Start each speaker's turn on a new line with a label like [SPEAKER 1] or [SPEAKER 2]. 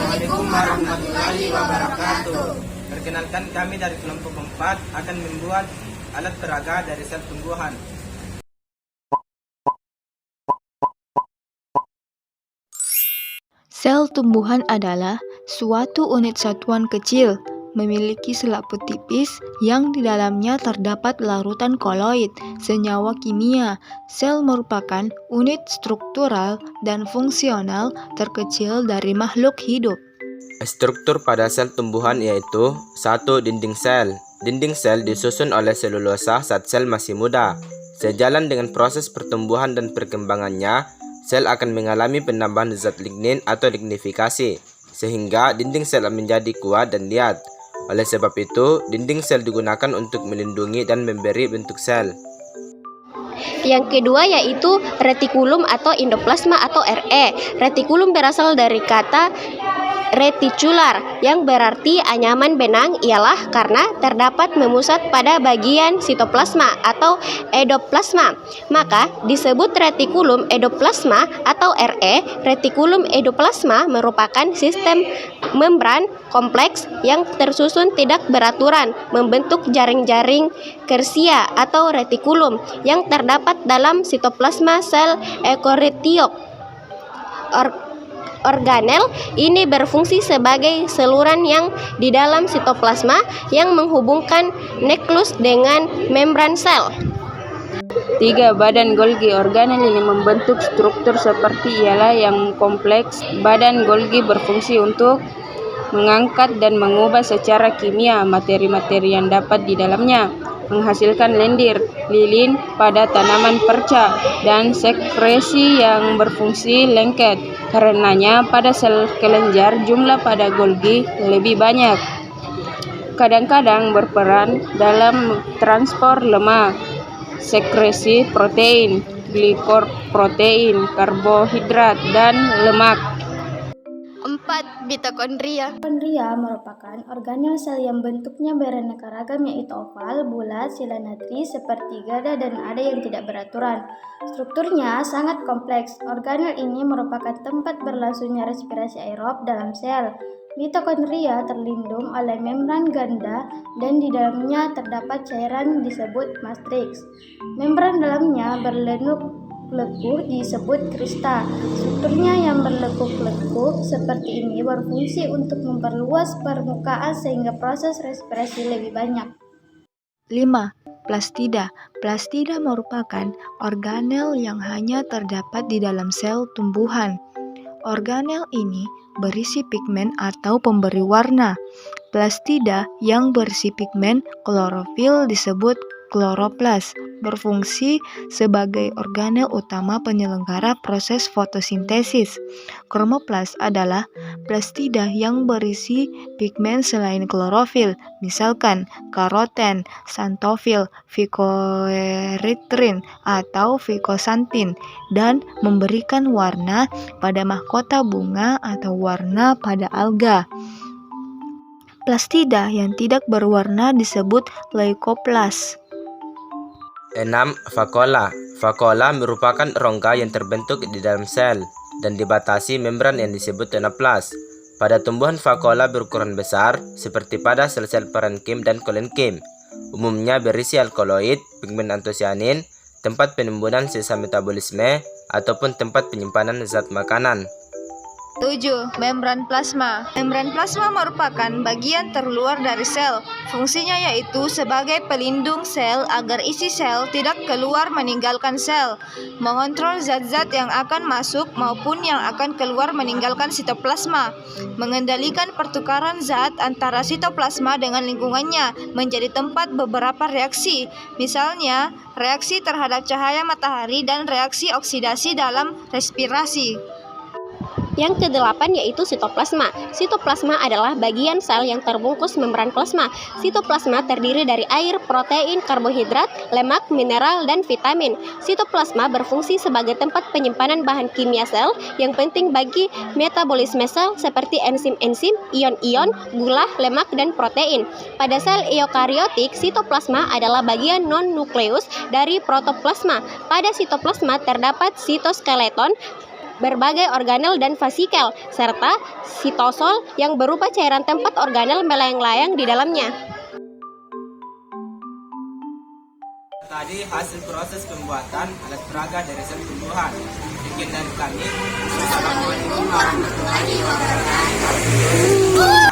[SPEAKER 1] Assalamualaikum warahmatullahi wabarakatuh. Perkenalkan, kami dari kelompok 4 akan membuat alat peraga dari sel tumbuhan.
[SPEAKER 2] Sel tumbuhan adalah suatu unit satuan kecil, memiliki selaput tipis yang di dalamnya terdapat larutan koloid, senyawa kimia. Sel merupakan unit struktural dan fungsional terkecil dari makhluk hidup.
[SPEAKER 3] Struktur pada sel tumbuhan yaitu 1. Dinding sel. Dinding sel disusun oleh selulosa saat sel masih muda. Sejalan dengan proses pertumbuhan dan perkembangannya, sel akan mengalami penambahan zat lignin atau lignifikasi, sehingga dinding sel menjadi kuat dan liat. Oleh sebab itu, dinding sel digunakan untuk melindungi dan memberi bentuk sel.
[SPEAKER 4] Yang kedua yaitu retikulum atau endoplasma atau RE. Retikulum berasal dari kata reticular yang berarti anyaman benang, ialah karena terdapat memusat pada bagian sitoplasma atau endoplasma. Maka disebut retikulum endoplasma atau RE. Retikulum endoplasma merupakan sistem membran kompleks yang tersusun tidak beraturan membentuk jaring-jaring kersia atau retikulum yang terdapat dalam sitoplasma sel eukariotik. Organel ini berfungsi sebagai saluran yang di dalam sitoplasma yang menghubungkan nukleus dengan membran sel.
[SPEAKER 5] 3. Badan Golgi. Organel ini membentuk struktur seperti ialah yang kompleks. Badan Golgi berfungsi untuk mengangkat dan mengubah secara kimia materi-materi yang dapat di dalamnya, menghasilkan lendir, lilin pada tanaman perca, dan sekresi yang berfungsi lengket. Karenanya pada sel kelenjar jumlah pada Golgi lebih banyak. Kadang-kadang berperan dalam transport lemak, sekresi protein, glikoprotein, karbohidrat, dan lemak.
[SPEAKER 4] 4. Mitokondria.
[SPEAKER 6] Mitokondria merupakan organel sel yang bentuknya beraneka ragam, yaitu oval, bulat, silinderis, sepertigada, dan ada yang tidak beraturan. Strukturnya sangat kompleks. Organel ini merupakan tempat berlangsungnya respirasi aerob dalam sel. Mitokondria terlindung oleh membran ganda dan di dalamnya terdapat cairan disebut matriks. Membran dalamnya berlekuk disebut krista. Strukturnya yang berlekuk-lekuk seperti ini berfungsi untuk memperluas permukaan sehingga proses respirasi lebih banyak.
[SPEAKER 2] 5. Plastida. Plastida merupakan organel yang hanya terdapat di dalam sel tumbuhan. Organel ini berisi pigmen atau pemberi warna. Plastida yang berisi pigmen klorofil disebut kloroplas, berfungsi sebagai organel utama penyelenggara proses fotosintesis. Kromoplas adalah plastida yang berisi pigmen selain klorofil, misalkan karoten, xanthofil, phycoerythrin, atau phycxanthin, dan memberikan warna pada mahkota bunga atau warna pada alga. Plastida yang tidak berwarna disebut leukoplas.
[SPEAKER 3] 6. Vakuola. Vakuola merupakan rongga yang terbentuk di dalam sel dan dibatasi membran yang disebut anaplas. Pada tumbuhan vakuola berukuran besar, seperti pada sel-sel parenkim dan kolenkim. Umumnya berisi alkaloid, pigmen antosianin, tempat penimbunan sisa metabolisme, ataupun tempat penyimpanan zat makanan.
[SPEAKER 2] 7. Membran plasma. Membran plasma merupakan bagian terluar dari sel. Fungsinya yaitu sebagai pelindung sel agar isi sel tidak keluar meninggalkan sel, mengontrol zat-zat yang akan masuk maupun yang akan keluar meninggalkan sitoplasma, mengendalikan pertukaran zat antara sitoplasma dengan lingkungannya, menjadi tempat beberapa reaksi, misalnya reaksi terhadap cahaya matahari dan reaksi oksidasi dalam respirasi.
[SPEAKER 4] Yang ke-8 yaitu sitoplasma. Sitoplasma adalah bagian sel yang terbungkus membran plasma. Sitoplasma terdiri dari air, protein, karbohidrat, lemak, mineral, dan vitamin. Sitoplasma berfungsi sebagai tempat penyimpanan bahan kimia sel yang penting bagi metabolisme sel seperti enzim-enzim, ion-ion, gula, lemak, dan protein. Pada sel eukariotik, sitoplasma adalah bagian non-nukleus dari protoplasma. Pada sitoplasma terdapat sitoskeleton, berbagai organel dan vasikel, serta sitosol yang berupa cairan tempat organel melayang-layang di dalamnya.
[SPEAKER 1] Tadi hasil proses pembuatan alat peraga dari sel tumbuhan. Sekian dari kami. Assalamualaikum warahmatullahi wabarakatuh.